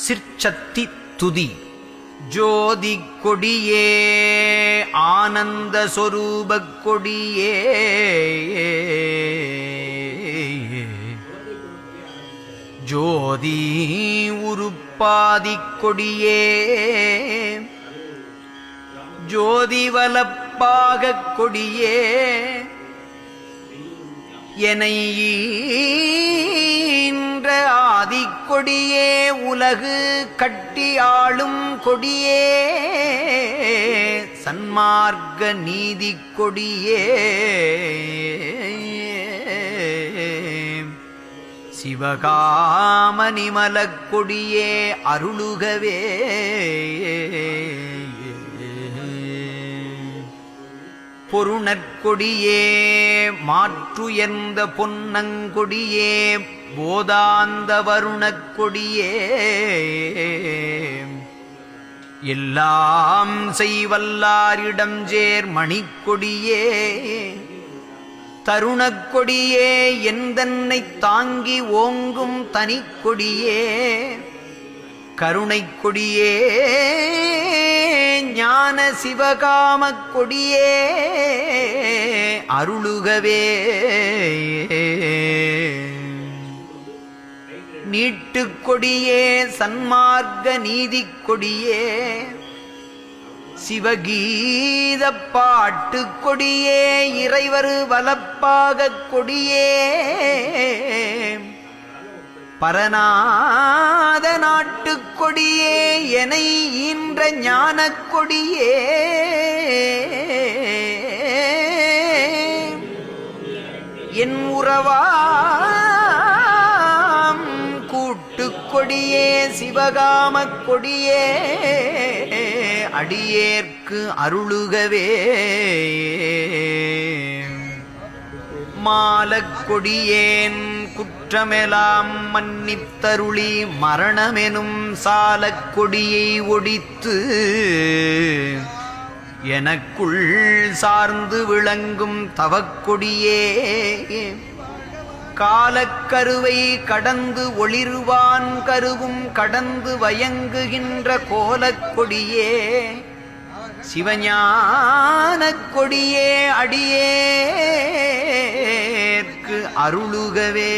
சிற்சத்தி துதி. ஜோதி கொடியே ஆனந்த சொரூபக் கொடியே, ஜோதி உருப்பாதிக் கொடியே, ஜோதி வலப்பாகக் கொடியே, எனை ஈன்ற ஆதிக்கொடியே, உலகு கட்டி ஆளும் கொடியே, சன்மார்க்க நீதிக் கொடியே, சிவகாம நிமலக் கொடியே அருளுகவே. பொருணற்கொடியே மாற்றுயர்ந்த பொன்னங்கொடியே, போதாந்த வருணக் கொடியே, எல்லாம் செய்வல்லாரிடம் சேர் மணிக்கொடியே, தருணக் கொடியே, எந்தன்னை தாங்கி ஓங்கும் தனிக்கொடியே, கருணைக் கொடியே, ஞான சிவகாமக் கொடியே அருளுகவே. நீட்டுக் கொடியே சன்மார்க்க நீதிக் கொடியே, சிவகீதப் பாட்டுக் கொடியே, இறைவரு வலப்பாகக் கொடியே, பரநாத நாட்டுக் கொடியே, எனை ஈன்ற ஞானக் கொடியே, என் உறவாம் கூட்டுக் கொடியே, சிவகாமக் கொடியே அடியேற்கு அருளுகவே. மாலக் கொடியேன் குற்றமெலாம் மன்னித்தருளி, மரணமெனும் சாலக் கொடியை ஒடித்து, எனக்குள் சார்ந்து விளங்கும் தவக்கொடியே, காலக்கருவை கடந்து ஒளிர்வான் கருவும் கடந்து வயங்குகின்ற கோலக் கொடியே, சிவஞானக் கொடியே அடியேற்கு அருளுகவே.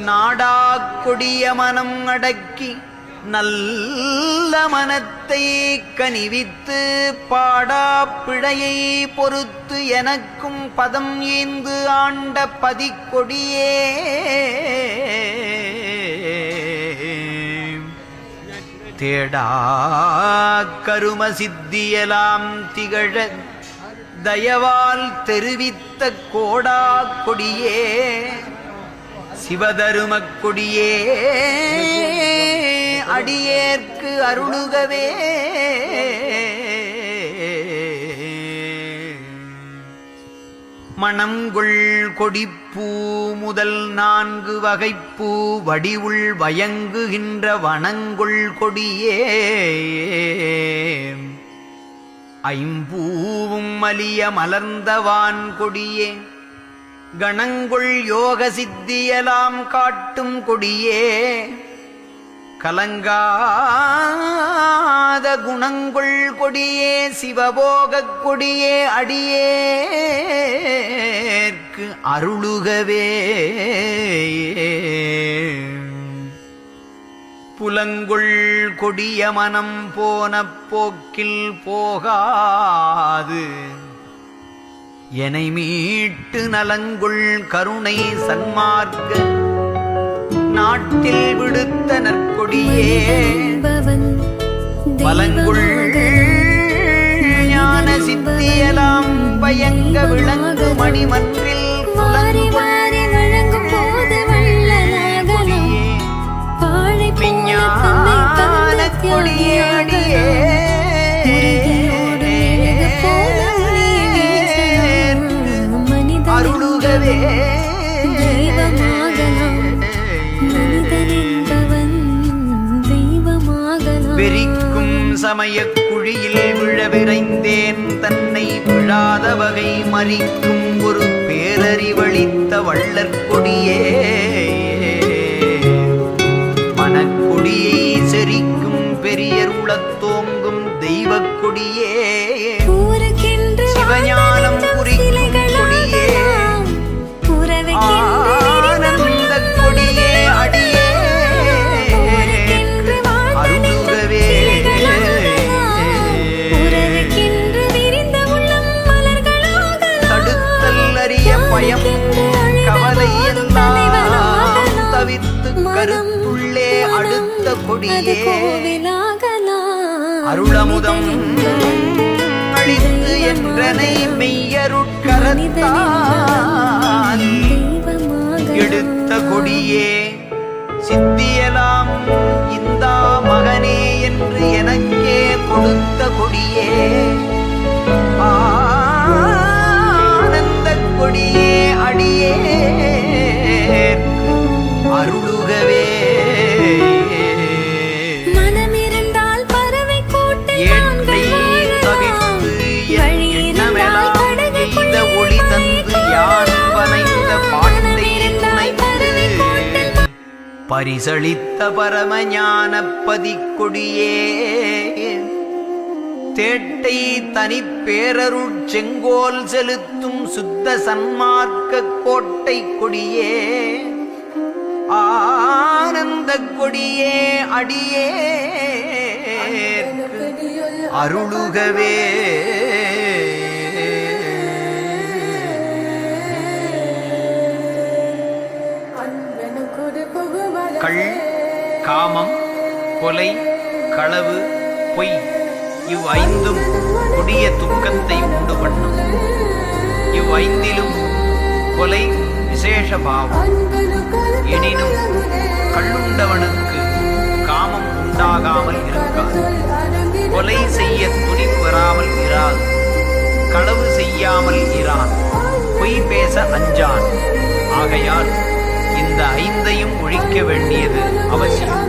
நாடாக் கொடிய மனம் அடக்கி நல்ல மனத்தை கனிவித்து, பாடாப் பிழையை பொறுத்து எனக்கும் பதம் ஈந்து ஆண்ட பதிக்கொடியே, தேடா கரும சித்தியலாம் திகழ தயவால் தெரிவித்த கோடா கொடியே, சிவதருமக் கொடியே அடியேற்கு அருளுகவே. மணங்கொள் கொடிப்பூ முதல் 4 வகைப்பூ வடிவுள் வயங்குகின்ற வனங்கொள் கொடியே, ஐம்பூவும் மலிய மலர்ந்தவான் கொடியே, கணங்கொள் யோக சித்தியலாம் காட்டும் கொடியே, கலங்காத குணங்கொள் கொடியே, சிவபோகக் கொடியே அடியேற்கு அருளுகவே. புலங்கொள் கொடிய மனம் போன போக்கில் போகாது, எனை மீட்டு நலங்கொள் கருணை சன்மார்க்க நாட்டில் விடுத்த நற்கொடியே, பலங்குள் ஞான சித்தியலாம் பயங்க விளங்கு மணிமன்றில் விஞ்ஞானக் கொடியே அடியே அருளுகவே. வெறிக்கும் சமயக் குழியில் விழ விரைந்தேன், தன்னை விழாத வகை மறிக்கும் ஒரு பேரறிவளித்த வள்ளற்கொடியே மனக்கொடியை செறிக்கும் பெரியருளத் தோங்கும் தெய்வக் கொடியே சிவஞானம் குறிக்கும் கொடியே ஆனந்தக் கொடியே அடியே அருளுகவே தடுத்தல் அறிய பயம் கவலை எல்லாம் தவிர்த்து கருத்துள்ளே அடுத்த கொடியே அருளமுதம் அளித்து என்றனை மெய்யருட்கரத்தால் எடுத்த கொடியே சித்தியலாம் இந்தா மகனே என்று எனக்கே கொடுத்த கொடியே ஆனந்தக் கொடியே அடியே அருளுகவே பரிசளித்த பரமஞானப்பதிக் கொடியே தேட்டை தனிப்பேரருட் செங்கோல் செலுத்தும் சுத்த சன்மார்க்க கோட்டை கொடியே ஆனந்தக் கொடியே அடியே அருளுகவே கள் காமம் கொலை களவு பொய் இவ்வைந்தும் கொடிய துக்கத்தை உண்டு பண்ணும். இவ்வைந்திலும் கொலை விசேஷ பாவம். எனினும் கள்ளுண்டவனுக்கு காமம் உண்டாகாமல் இருக்காது, கொலை செய்ய துணிவு வராமல் இராது, களவு செய்யாமல் இரான், பொய் பேச அஞ்சான். ஆகையால் இந்த ஐந்தையும் ஒழிக்க வேண்டியது அவசியம்.